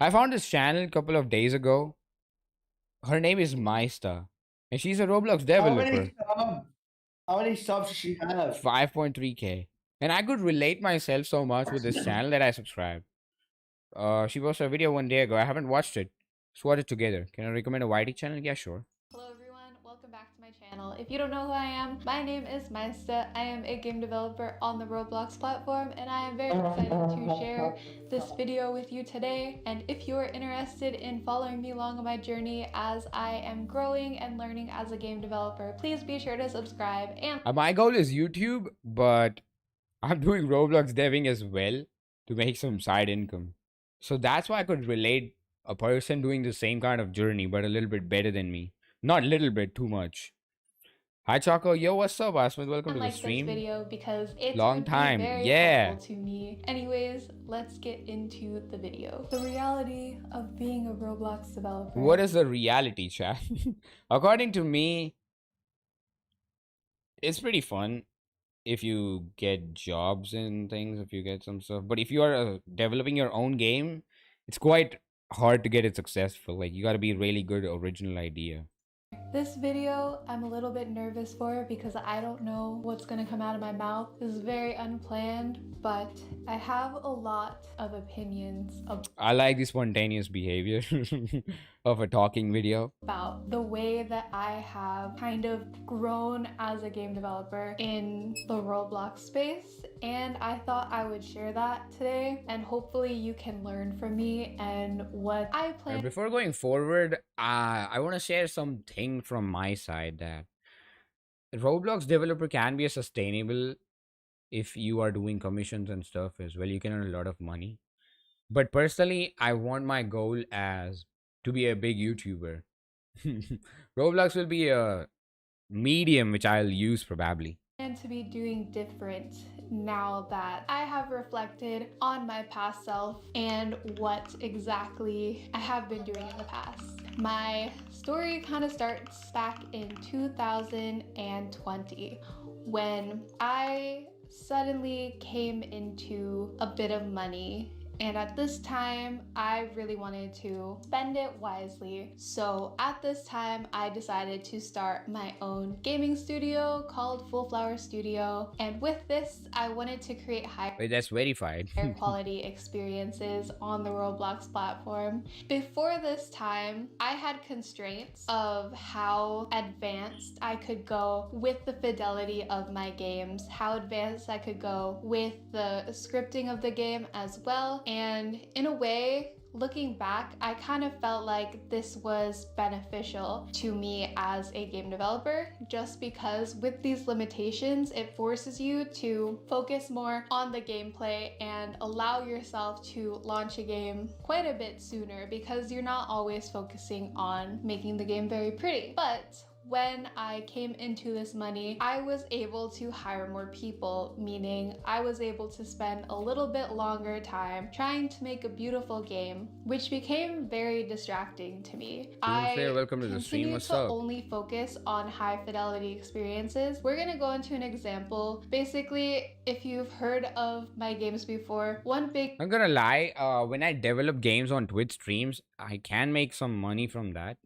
I found this channel a couple of days ago. Her name is Maista, and she's a Roblox How many developer. subs? How many subs does she have? 5.3K. And I could relate myself so much with this channel that I subscribed. She posted a video 1 day ago. I haven't watched it. Let's watch it together. Can I recommend a YT channel? Yeah, sure. Hello everyone, welcome back to my channel. If you don't know who I am, my name is Maista. I am a game developer on the Roblox platform and I am very excited to share this video with you today. And if you are interested in following me along on my journey as I am growing and learning as a game developer, please be sure to subscribe. And My goal is YouTube, but I'm doing Roblox deving as well to make some side income. So that's why I could relate a person doing the same kind of journey, but a little bit better than me. Not little bit, too much. Hi Choco, yo, what's up, Asmith? Welcome to the like this stream. video because it's Long time, very yeah. helpful to me. Anyways, let's get into the video. The reality of being a Roblox developer. What is the reality, chat? According to me, it's pretty fun if you get jobs and things, if you get some stuff. But if you are developing your own game, it's quite hard to get it successful. Like, you got to be really good original idea. This video I'm a little bit nervous for because I don't know what's gonna come out of my mouth. This is very unplanned, but I have a lot of opinions I like the spontaneous behavior of a talking video. about the way that I have kind of grown as a game developer in the Roblox space, and I thought I would share that today, and hopefully you can learn from me and what I plan. Before going forward, I want to share something from my side that Roblox developer can be a sustainable if you are doing commissions and stuff as well. You can earn a lot of money. But personally, I want my goal as to be a big YouTuber. Roblox will be a medium which I'll use probably. And to be doing different now that I have reflected on my past self and what exactly I have been doing in the past. My story kind of starts back in 2020 when I suddenly came into a bit of money. And at this time, I really wanted to spend it wisely. So at this time, I decided to start my own gaming studio called Full Flower Studio. And with this, I wanted to create Wait, that's verified. higher quality experiences on the Roblox platform. Before this time, I had constraints of how advanced I could go with the fidelity of my games, how advanced I could go with the scripting of the game as well. And in a way, looking back, I kind of felt like this was beneficial to me as a game developer, just because with these limitations, it forces you to focus more on the gameplay and allow yourself to launch a game quite a bit sooner because you're not always focusing on making the game very pretty. But when I came into this money, I was able to hire more people, meaning I was able to spend a little bit longer time trying to make a beautiful game, which became very distracting to me. Welcome to the stream. What's up? Only focus on high fidelity experiences. We're gonna go into an example. Basically, if you've heard of my games before, I'm gonna lie, when I develop games on Twitch streams, I can make some money from that.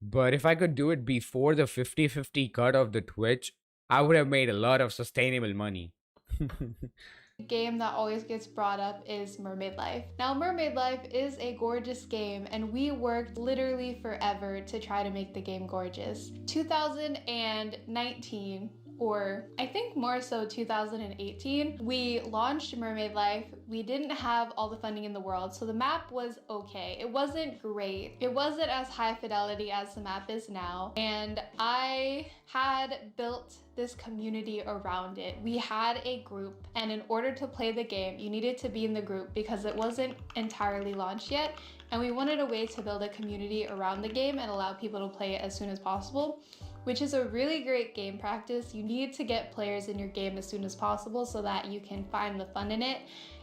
But if I could do it before the 50-50 cut of the Twitch, I would have made a lot of sustainable money. game that always gets brought up is Mermaid Life. Now, Mermaid Life is a gorgeous game, and we worked literally forever to try to make the game gorgeous. 2019, or I think more so 2018, we launched Mermaid Life. We didn't have all the funding in the world, so the map was okay. It wasn't great. It wasn't as high fidelity as the map is now, and I had built this community around it. We had a group, and in order to play the game, you needed to be in the group because it wasn't entirely launched yet, and we wanted a way to build a community around the game and allow people to play it as soon as possible, which is a really great game practice. You need to get players in your game as soon as possible so that you can find the fun in it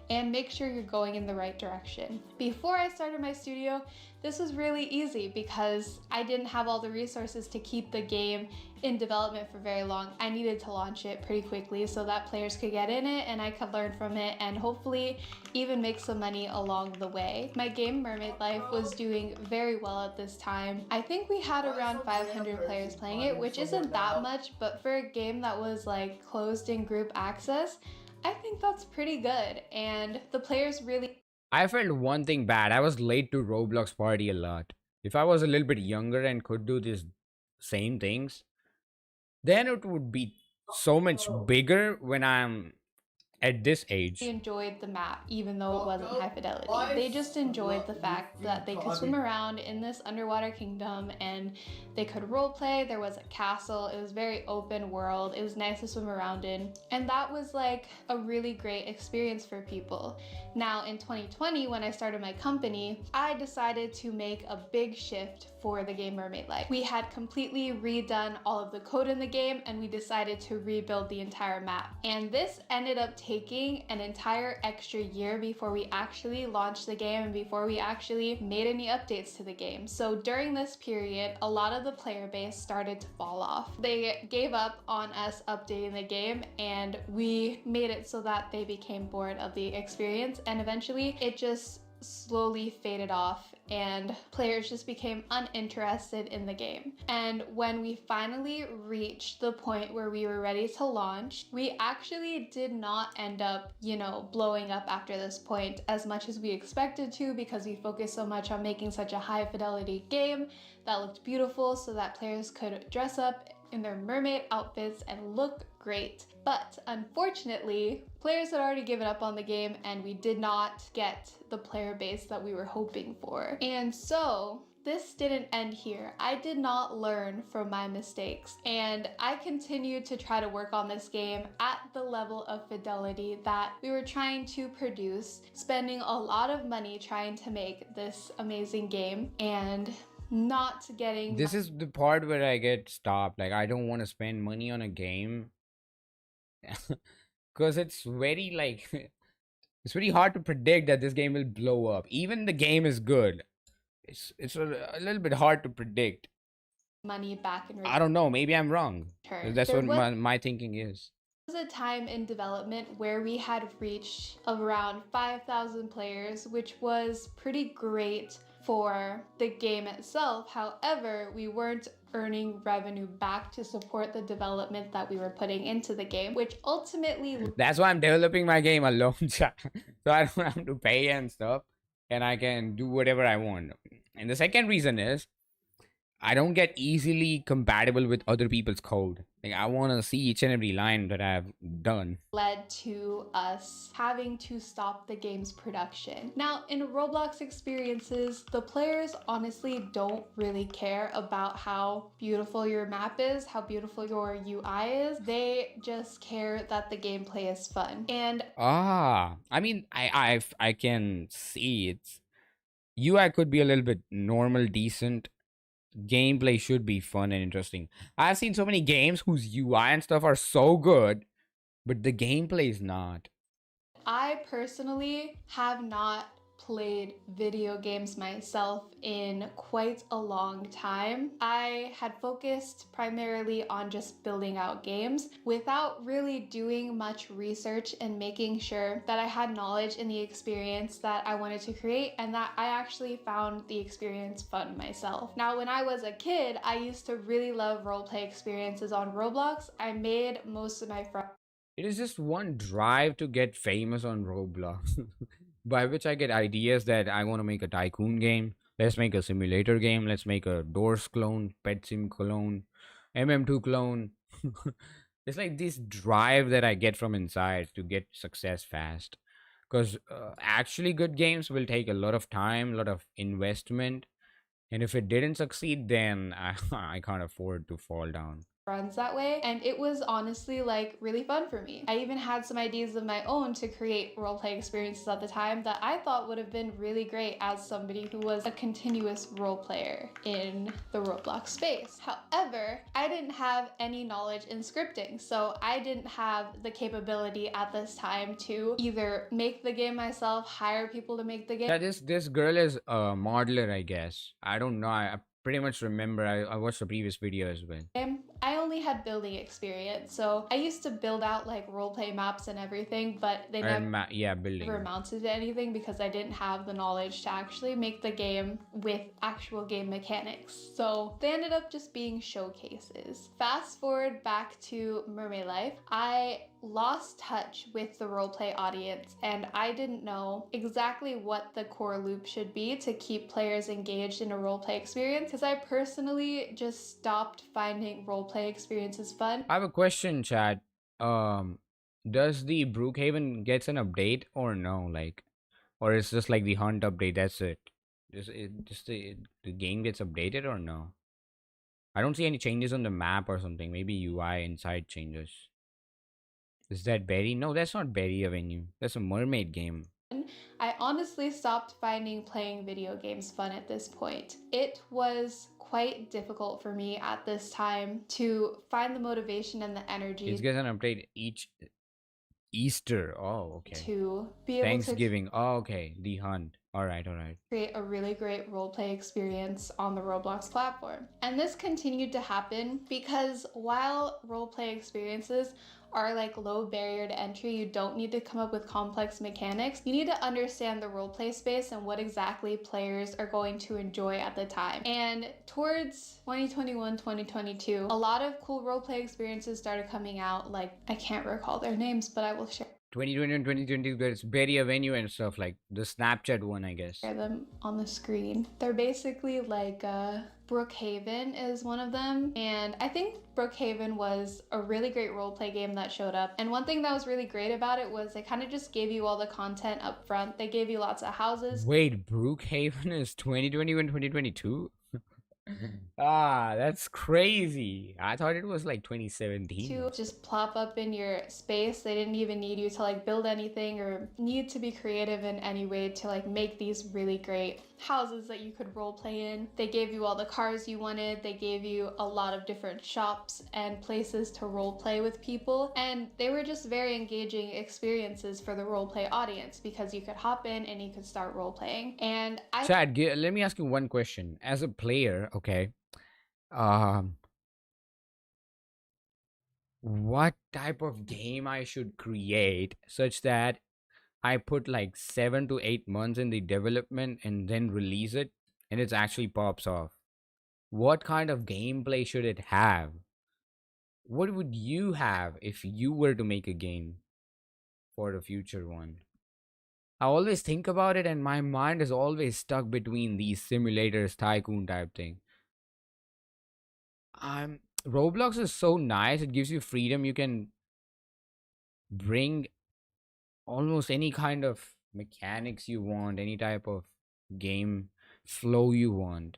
and make sure you're going in the right direction. Before I started my studio, this was really easy because I didn't have all the resources to keep the game in development for very long. I needed to launch it pretty quickly so that players could get in it and I could learn from it and hopefully even make some money along the way. My game Mermaid Life was doing very well at this time. I think we had around 500 players playing it, which isn't that much, but for a game that was like closed in group access, I think that's pretty good. And the players really I felt one thing bad. I was late to Roblox party a lot. If I was a little bit younger and could do these same things, then it would be so much bigger when I'm at this age. enjoyed the map even though it wasn't high fidelity. They just enjoyed the fact that they could swim around in this underwater kingdom and they could role play. There was a castle. It was very open world. It was nice to swim around in. And that was like a really great experience for people. Now in 2020, when I started my company, I decided to make a big shift for the game Mermaid Life. We had completely redone all of the code in the game and we decided to rebuild the entire map. And this ended up taking an entire extra year before we actually launched the game and before we actually made any updates to the game. So during this period, a lot of the player base started to fall off. They gave up on us updating the game and we made it so that they became bored of the experience and eventually it just slowly faded off and players just became uninterested in the game. And when we finally reached the point where we were ready to launch, we actually did not end up, blowing up after this point as much as we expected to because we focused so much on making such a high fidelity game that looked beautiful so that players could dress up in their mermaid outfits and look great. But unfortunately, players had already given up on the game and we did not get the player base that we were hoping for. And so this didn't end here. I did not learn from my mistakes and I continued to try to work on this game at the level of fidelity that we were trying to produce, spending a lot of money trying to make this amazing game and not getting This is the part where I get stopped. Like, I don't want to spend money on a game because it's very it's very hard to predict that this game will blow up. Even the game is good. It's a little bit hard to predict. money back in I don't know. Maybe I'm wrong. return. That's There what my thinking is. was a time in development where we had reached around 5,000 players, which was pretty great for the game itself. However, we weren't earning revenue back to support the development that we were putting into the game, which ultimately That's why I'm developing my game alone, so I don't have to pay and stuff, and I can do whatever I want. And the second reason is I don't get easily compatible with other people's code. Like, I want to see each and every line that I've done. led to us having to stop the game's production. Now, in Roblox experiences, the players honestly don't really care about how beautiful your map is, how beautiful your UI is. They just care that the gameplay is fun. And I mean, I can see it's UI could be a little bit normal, decent. Gameplay should be fun and interesting. I've seen so many games whose UI and stuff are so good, but the gameplay is not. I personally have not played video games myself in quite a long time. I had focused primarily on just building out games without really doing much research and making sure that I had knowledge in the experience that I wanted to create and that I actually found the experience fun myself. Now, when I was a kid, I used to really love roleplay experiences on Roblox. I made most of my friends. It is just one drive to get famous on Roblox, by which I get ideas that I want to make a tycoon game. Let's make a simulator game. Let's make a Doors clone, Pet Sim clone, MM2 clone. It's like this drive that I get from inside to get success fast. Because actually, good games will take a lot of time, a lot of investment. And if it didn't succeed, then I can't afford to fall down. friends that way, and it was honestly like really fun for me. I even had some ideas of my own to create roleplay experiences at the time that I thought would have been really great as somebody who was a continuous role player in the Roblox space. However, I didn't have any knowledge in scripting, so I didn't have the capability at this time to either make the game myself, hire people to make the game. Yeah, this girl is a modeler, I guess. I don't know. I pretty much remember. I watched the previous video as well. I only had building experience, so I used to build out like roleplay maps and everything, but they And never yeah, building. amounted to anything because I didn't have the knowledge to actually make the game with actual game mechanics. So they ended up just being showcases. Fast forward back to Mermaid Life, I lost touch with the roleplay audience and I didn't know exactly what the core loop should be to keep players engaged in a roleplay experience because I personally just stopped finding roleplay experiences fun. I have a question, Chad. Does the Brookhaven gets an update or no? Like, or it's just like the hunt update? That's it. Just the game gets updated or no? I don't see any changes on the map or something. Maybe UI inside changes. Is that Berry? No, that's not Berry Avenue. That's a mermaid game. I honestly stopped finding playing video games fun at this point. It was quite difficult for me at this time to find the motivation and the energy. It gets an update each Easter. Oh, okay. To be able Thanksgiving. Oh, okay. The hunt. All right. create a really great roleplay experience on the Roblox platform. And this continued to happen because while roleplay experiences are like low barrier to entry, you don't need to come up with complex mechanics. You need to understand the roleplay space and what exactly players are going to enjoy at the time. And towards 2021, 2022, a lot of cool roleplay experiences started coming out. Like, I can't recall their names, but I will share 2020 and 2020, there's Berry Avenue and stuff like the Snapchat one, I guess. them on the screen. They're basically like Brookhaven is one of them, and I think Brookhaven was a really great roleplay game that showed up. And one thing that was really great about it was they kind of just gave you all the content up front. They gave you lots of houses. Wait, Brookhaven is 2021, 2022? That's crazy. I thought it was like 2017. To just plop up in your space. They didn't even need you to like build anything or need to be creative in any way to like make these really great houses that you could role play in. They gave you all the cars you wanted. They gave you a lot of different shops and places to role play with people. And they were just very engaging experiences for the role play audience because you could hop in and you could start role playing. And Chad, let me ask you one question. As a player, okay, what type of game I should create such that I put like 7 to 8 months in the development and then release it and it actually pops off? What kind of gameplay should it have? What would you have if you were to make a game for the future one? I always think about it and my mind is always stuck between these simulators, tycoon type thing. Roblox is so nice. It gives you freedom. You can bring almost any kind of mechanics you want, any type of game flow you want.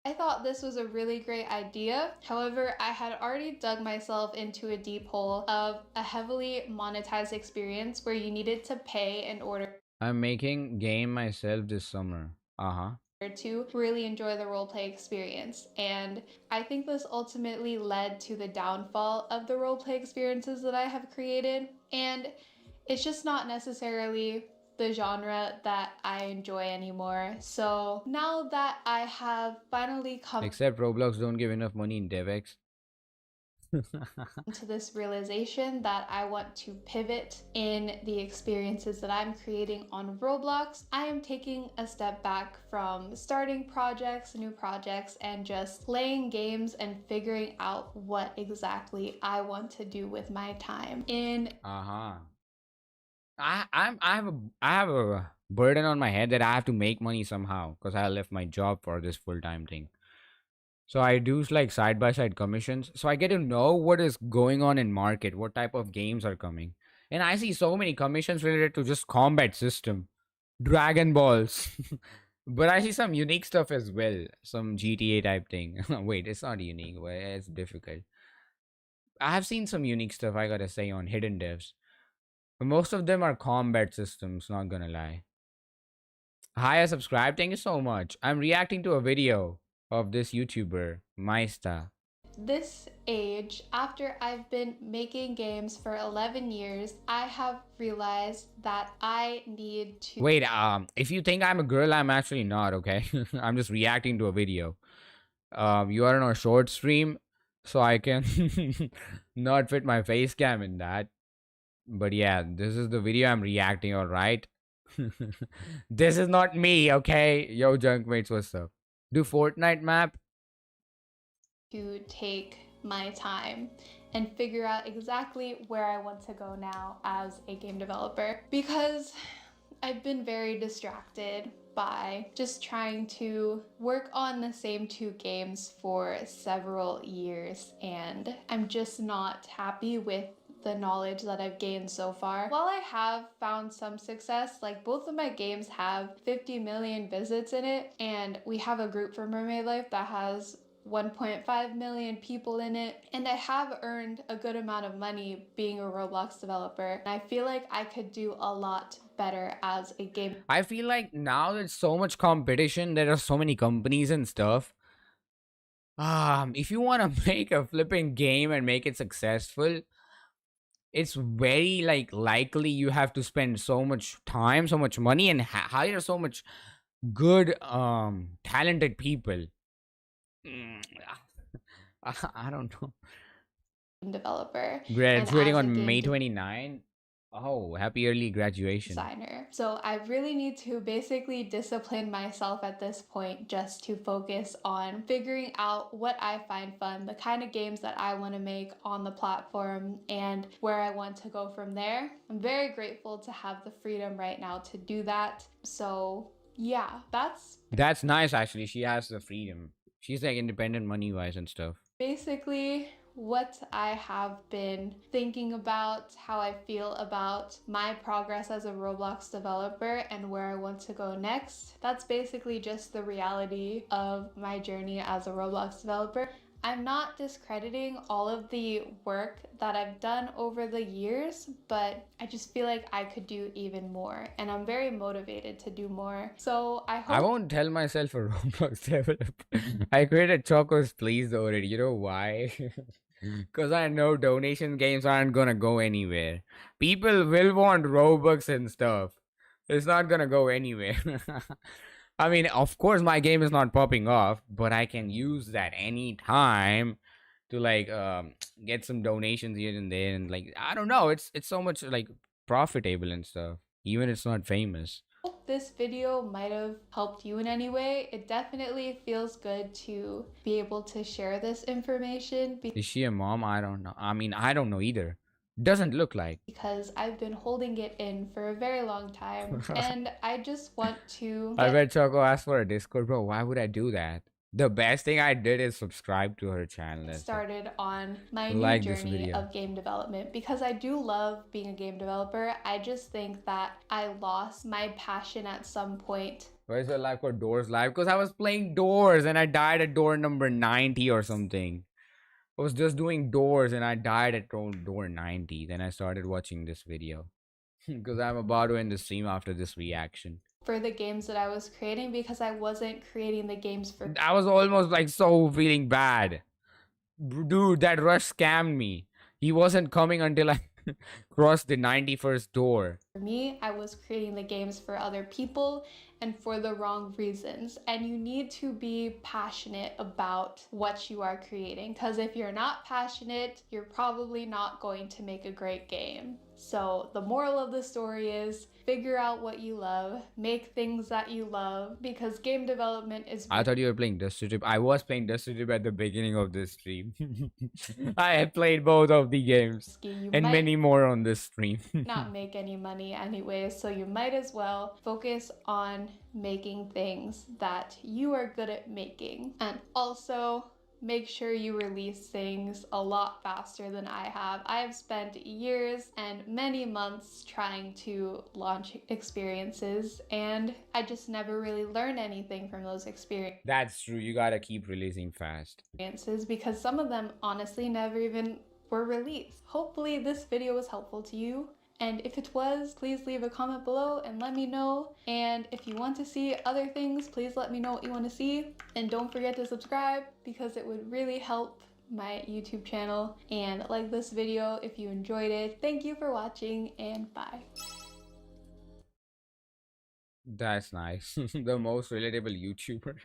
I thought this was a really great idea. However, I had already dug myself into a deep hole of a heavily monetized experience where you needed to pay in order I'm making game myself this summer. to really enjoy the roleplay experience. And I think this ultimately led to the downfall of the roleplay experiences that I have created. And it's just not necessarily the genre that I enjoy anymore. So now that I have finally come Except Roblox don't give enough money in DevX. to this realization that I want to pivot in the experiences that I'm creating on Roblox, I am taking a step back from starting projects, new projects, and just playing games and figuring out what exactly I want to do with my time. I have a burden on my head that I have to make money somehow because I left my job for this full-time thing. So I do like side by side commissions. So I get to know what is going on in market, what type of games are coming. And I see so many commissions related to just combat system, Dragon Balls. But I see some unique stuff as well. Some GTA type thing. Wait, it's not unique, but it's difficult. I have seen some unique stuff, I gotta say, on hidden devs. But most of them are combat systems, not gonna lie. Hi, subscribe. Thank you so much. I'm reacting to a video of this YouTuber, Maista. This age, after I've been making games for 11 years, I have realized that I need to Wait, if you think I'm a girl, I'm actually not, okay? I'm just reacting to a video. You are on a short stream, so I can not fit my face cam in that. But yeah, this is the video I'm reacting, alright? This is not me, okay? Yo, junkmates, what's up? Do Fortnite map? take my time and figure out exactly where I want to go now as a game developer, because I've been very distracted by just trying to work on the same two games for several years, and I'm just not happy with the knowledge that I've gained so far. While I have found some success, like both of my games have 50 million visits in it, and we have a group for Mermaid Life that has 1.5 million people in it, and I have earned a good amount of money being a Roblox developer. And I feel like I could do a lot better as a game. I feel like now there's so much competition, there are so many companies and stuff. If you want to make a flipping game and make it successful, it's very like likely you have to spend so much time, so much money, and hire so much good talented people. Mm, I don't know. Developer Graduating and as a on game May 29. Oh, happy early graduation. designer. So I really need to basically discipline myself at this point just to focus on figuring out what I find fun, the kind of games that I want to make on the platform, and where I want to go from there. I'm very grateful to have the freedom right now to do that. So yeah, That's nice actually. She has the freedom. She's like independent money wise and stuff. basically what I have been thinking about, how I feel about my progress as a Roblox developer and where I want to go next. That's basically just the reality of my journey as a Roblox developer. I'm not discrediting all of the work that I've done over the years, but I just feel like I could do even more, and I'm very motivated to do more. So I I hope won't tell myself a Roblox developer. I created Choco's Please already. You know why? Because I know donation games aren't gonna go anywhere. People will want Robux and stuff. It's not gonna go anywhere. I mean, of course, my game is not popping off, but I can use that anytime to like get some donations here and there, and like I don't know, it's so much like profitable and stuff. Even it's not famous. this video might have helped you in any way. It definitely feels good to be able to share this information Is she a mom? I don't know. I mean, I don't know either. Doesn't look like. because I've been holding it in for a very long time, and I just want to I bet Choco asked for a Discord, bro. Why would I do that? The best thing I did is subscribe to her channel. get That's it. started on my new Like this journey video. of game development, because I do love being a game developer. I just think that I lost my passion at some point. Why is your live for Doors live? Because I was playing Doors and I died at door number 90 or something. I was just doing Doors and I died at door 90. Then I started watching this video. Because I'm about to end the stream after this reaction. For the games that I was creating, because I wasn't creating the games for I was almost like so feeling bad. Dude, that rush scammed me. He wasn't coming until I crossed the 91st door. me. I was creating the games for other people and for the wrong reasons. And you need to be passionate about what you are creating, because if you're not passionate, you're probably not going to make a great game. So the moral of the story is figure out what you love, make things that you love, because game development is I thought you were playing Dusty Trip. I was playing Dusty Trip at the beginning of this stream. I have played both of the games risky. You and might many more on this stream. not make any money anyways, so you might as well focus on making things that you are good at making. And also make sure you release things a lot faster than I have. I have spent years and many months trying to launch experiences, and I just never really learned anything from those experiences. That's true. You gotta keep releasing fast. Because some of them honestly never even were released. Hopefully this video was helpful to you. And if it was, please leave a comment below and let me know. And if you want to see other things, please let me know what you want to see. And don't forget to subscribe because it would really help my YouTube channel. And like this video if you enjoyed it. Thank you for watching and bye. That's nice. The most relatable YouTuber.